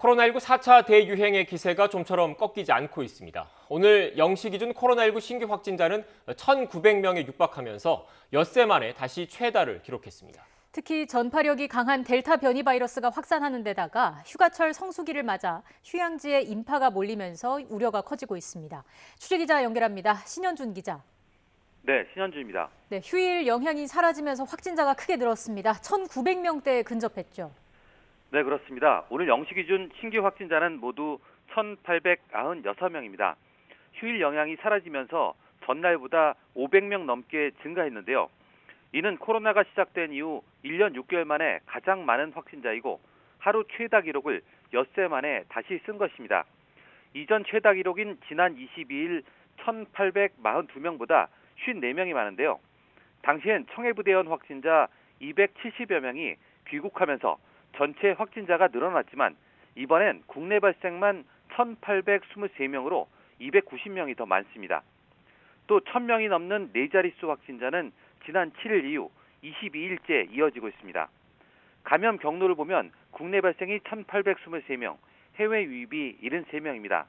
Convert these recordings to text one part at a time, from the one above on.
코로나19 4차 대유행의 기세가 좀처럼 꺾이지 않고 있습니다. 오늘 0시 기준 코로나19 신규 확진자는 1,900명에 육박하면서 엿새 만에 다시 최다를 기록했습니다. 특히 전파력이 강한 델타 변이 바이러스가 확산하는 데다가 휴가철 성수기를 맞아 휴양지에 인파가 몰리면서 우려가 커지고 있습니다. 취재기자 연결합니다. 신현준 기자. 네, 신현주입니다. 네, 휴일 영향이 사라지면서 확진자가 크게 늘었습니다. 1,900명대에 근접했죠. 네, 그렇습니다. 오늘 0시 기준 신규 확진자는 모두 1,896명입니다. 휴일 영향이 사라지면서 전날보다 500명 넘게 증가했는데요. 이는 코로나가 시작된 이후 1년 6개월 만에 가장 많은 확진자이고 하루 최다 기록을 엿새 만에 다시 쓴 것입니다. 이전 최다 기록인 지난 22일 1,842명보다 54명이 많은데요. 당시엔 청해부대원 확진자 270여 명이 귀국하면서 전체 확진자가 늘어났지만 이번엔 국내 발생만 1,823명으로 290명이 더 많습니다. 또 1,000명이 넘는 4자릿수 확진자는 지난 7일 이후 22일째 이어지고 있습니다. 감염 경로를 보면 국내 발생이 1,823명, 해외 유입이 73명입니다.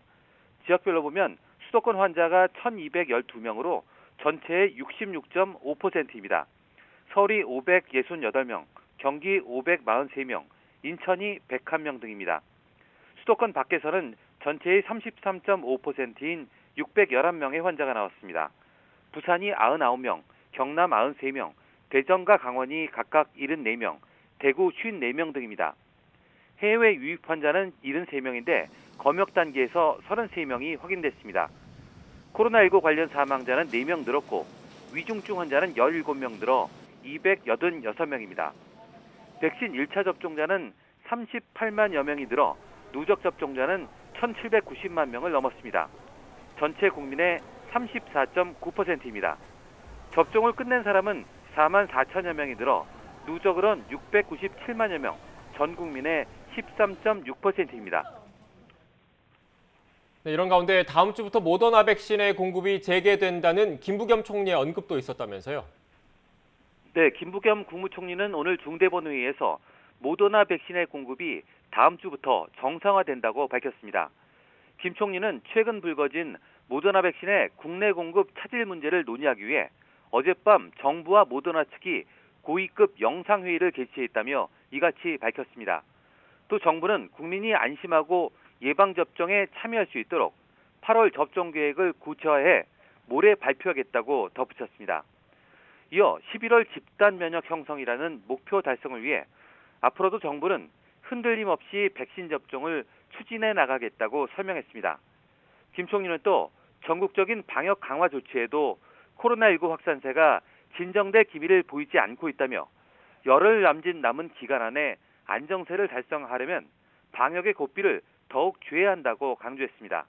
지역별로 보면 수도권 환자가 1,212명으로 전체의 66.5%입니다. 서울이 568명, 경기 543명, 인천이 101명 등입니다. 수도권 밖에서는 전체의 33.5%인 611명의 환자가 나왔습니다. 부산이 99명, 경남 93명, 대전과 강원이 각각 74명, 대구 54명 등입니다. 해외 유입 환자는 73명인데 검역 단계에서 33명이 확인됐습니다. 코로나19 관련 사망자는 4명 늘었고 위중증 환자는 17명 늘어 286명입니다. 백신 1차 접종자는 38만여 명이 늘어 누적 접종자는 1,790만 명을 넘었습니다. 전체 국민의 34.9%입니다. 접종을 끝낸 사람은 4만 4천여 명이 늘어 누적으론 697만여 명, 전 국민의 13.6%입니다. 네, 이런 가운데 다음 주부터 모더나 백신의 공급이 재개된다는 김부겸 총리의 언급도 있었다면서요? 네, 김부겸 국무총리는 오늘 중대본회의에서 모더나 백신의 공급이 다음 주부터 정상화된다고 밝혔습니다. 김 총리는 최근 불거진 모더나 백신의 국내 공급 차질 문제를 논의하기 위해 어젯밤 정부와 모더나 측이 고위급 영상회의를 개최했다며 이같이 밝혔습니다. 또 정부는 국민이 안심하고 예방접종에 참여할 수 있도록 8월 접종 계획을 구체화해 모레 발표하겠다고 덧붙였습니다. 이어 11월 집단 면역 형성이라는 목표 달성을 위해 앞으로도 정부는 흔들림 없이 백신 접종을 추진해 나가겠다고 설명했습니다. 김 총리는 또 전국적인 방역 강화 조치에도 코로나19 확산세가 진정될 기미를 보이지 않고 있다며 열흘 남은 기간 안에 안정세를 달성하려면 방역의 고삐를 더욱 쥐어야 한다고 강조했습니다.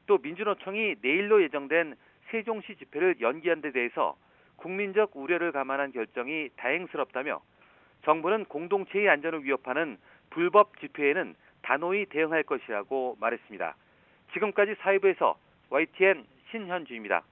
또 민주노총이 내일로 예정된 세종시 집회를 연기한 데 대해서 국민적 우려를 감안한 결정이 다행스럽다며 정부는 공동체의 안전을 위협하는 불법 집회에는 단호히 대응할 것이라고 말했습니다. 지금까지 사회부에서 YTN 신현주입니다.